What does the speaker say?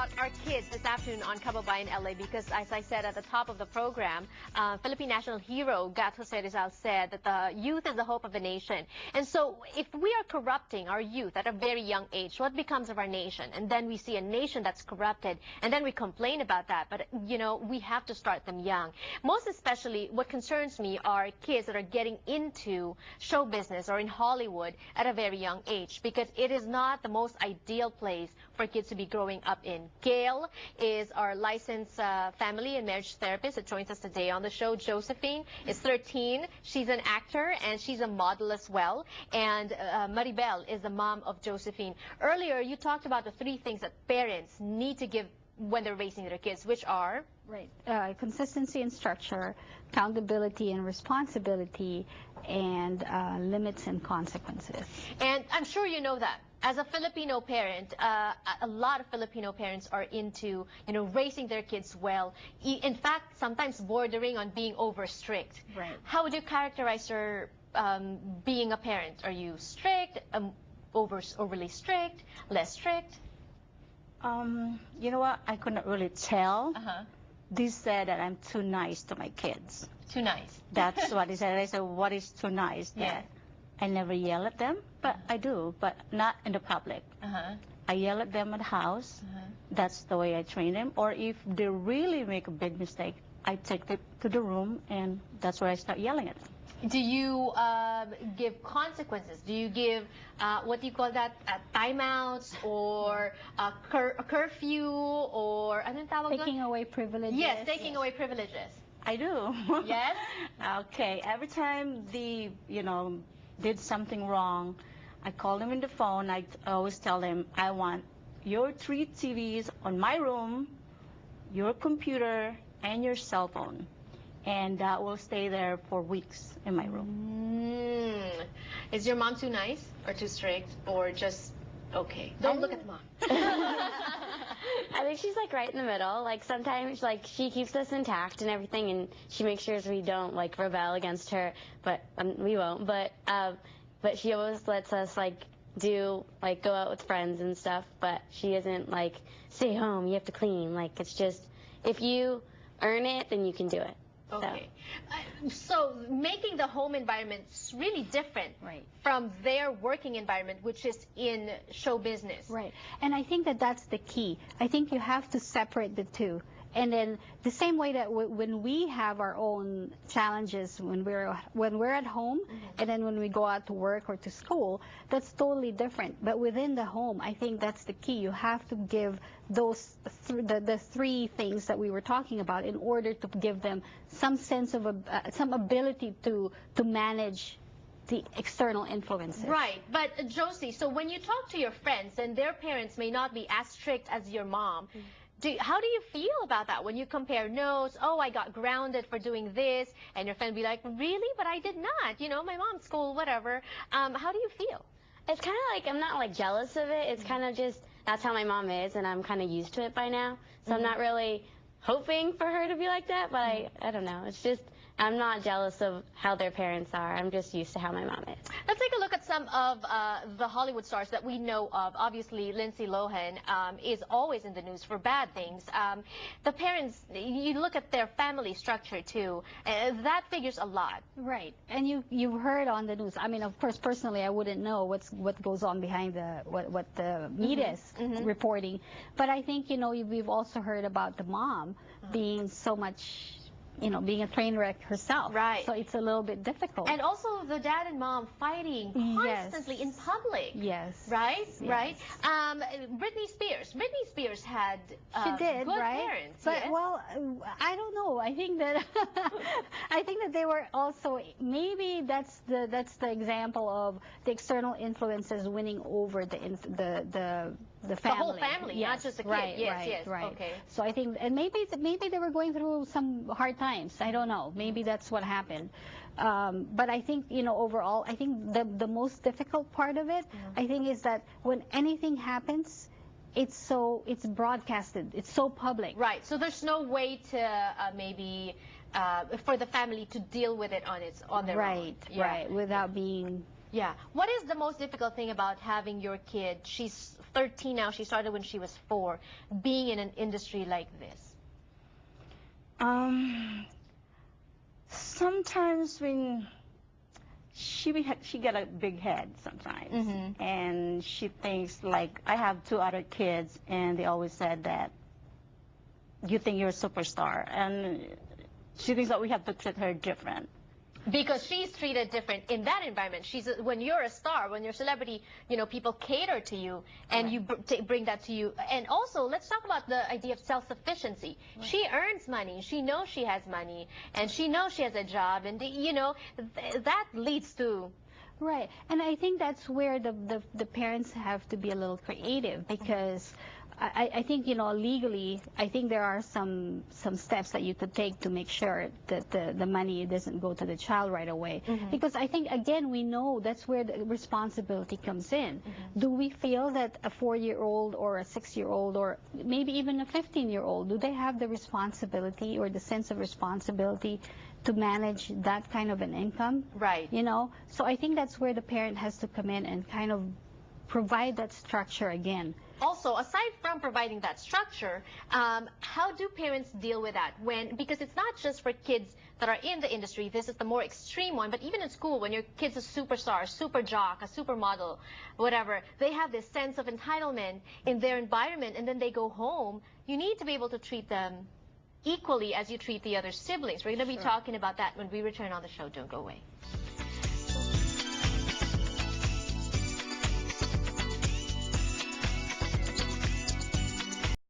about our kids this afternoon on Kababayan LA because, as I said at the top of the program, Philippine national hero Gat Jose Rizal said that the youth is the hope of the nation. And so if we are corrupting our youth at a very young age, what becomes of our nation? And then we see a nation that's corrupted, and then we complain about that. But, you know, we have to start them young. Most especially, what concerns me are kids that are getting into show business or in Hollywood at a very young age, because it is not the most ideal place for kids to be growing up in. Gail is our licensed family and marriage therapist that joins us today on the show. Josephine is 13. She's an actor and she's a model as well. And Maribel is the mom of Josephine. Earlier, you talked about the 3 things that parents need to give when they're raising their kids, which are? Right. Consistency and structure, accountability and responsibility, and limits and consequences. And I'm sure you know that. As a Filipino parent, a lot of Filipino parents are into, raising their kids well. In fact, sometimes bordering on being over strict. Right. How would you characterize your being a parent? Are you strict, overly strict, less strict? You know what? I couldn't really tell. They said that I'm too nice to my kids. Too nice. That's what they said. I said, what is too nice? Yeah. I never yell at them, but I do, but not in the public. I yell at them at the house. That's the way I train them. Or if they really make a big mistake, I take them to the room, and that's where I start yelling at them. Do you give consequences? Do you give, what do you call that, timeouts or a curfew or anong tawag doon? Taking away privileges. Yes, taking away privileges. I do. Yes? Okay. Every time they, did something wrong, I call them in the phone. I always tell them, I want your 3 TVs on my room, your computer, and your cell phone. And that will stay there for weeks in my room. Is your mom too nice or too strict or just okay? Don't look at mom. I think she's like right in the middle. Like sometimes like she keeps us intact and everything, and she makes sure we don't like rebel against her, but we won't. But she always lets us like go out with friends and stuff, but she isn't like stay home, you have to clean. Like it's just if you earn it, then you can do it. Okay. So making the home environment really different from their working environment, which is in show business. Right. And I think that that's the key. I think you have to separate the two. And then the same way that when we have our own challenges when we're at home, and then when we go out to work or to school, that's totally different. But within the home, I think that's the key. You have to give those the 3 things that we were talking about in order to give them some sense of some ability to manage the external influences. Right. But Josie, so when you talk to your friends and their parents may not be as strict as your mom, how do you feel about that when you compare notes? Oh, I got grounded for doing this, and your friend be like, really? But I did not. My mom's school, whatever. How do you feel? It's kind of like I'm not like jealous of it. It's kind of just that's how my mom is, and I'm kind of used to it by now. So I'm not really hoping for her to be like that, but I don't know. It's just I'm not jealous of how their parents are. I'm just used to how my mom is. Let's take a look at some of the Hollywood stars that we know of. Obviously, Lindsay Lohan is always in the news for bad things. The parents, you look at their family structure too. That figures a lot. Right. And you've heard on the news. I mean, of course, personally, I wouldn't know what goes on behind what the media is reporting. But I think we've also heard about the mom being so much. Being a train wreck herself. Right. So it's a little bit difficult. And also the dad and mom fighting constantly in public. Yes. Right? Yes. Right? Britney Spears had she did, good right? parents. But, yes? well, I don't know. I think that they were also, maybe that's the example of the external influences winning over the family. The whole family, not just the kid. Right, yes. right. Okay. So I think, and maybe they were going through some hard times. I don't know. Maybe that's what happened. But I think, overall, I think the most difficult part of it, I think, is that when anything happens, it's broadcasted. It's so public. Right. So there's no way to for the family to deal with it on their own. Right. Without being Yeah. What is the most difficult thing about having your kid? She's 13 now. She started when she was 4. Being in an industry like this. Sometimes when she get a big head sometimes, and she thinks like I have 2 other kids, and they always said that you think you're a superstar, and she thinks that we have to treat her different. Because she's treated different in that environment. When you're a star, when you're a celebrity, people cater to you, and you bring that to you. And also, let's talk about the idea of self-sufficiency. Right. She earns money. She knows she has money, and she knows she has a job, and that leads to. Right, and I think that's where the parents have to be a little creative, because I think, legally, I think there are some steps that you could take to make sure that the money doesn't go to the child right away. Because I think, again, we know that's where the responsibility comes in. Do we feel that a 4-year-old or a 6-year-old or maybe even a 15-year-old, do they have the responsibility or the sense of responsibility to manage that kind of an income? Right. So I think that's where the parent has to come in and kind of provide that structure again. Also, aside from providing that structure, how do parents deal with that? Because it's not just for kids that are in the industry. This is the more extreme one. But even in school, when your kid's a superstar, a super jock, a supermodel, whatever, they have this sense of entitlement in their environment, and then they go home. You need to be able to treat them equally as you treat the other siblings. We're going to be talking about that when we return on the show. Don't go away.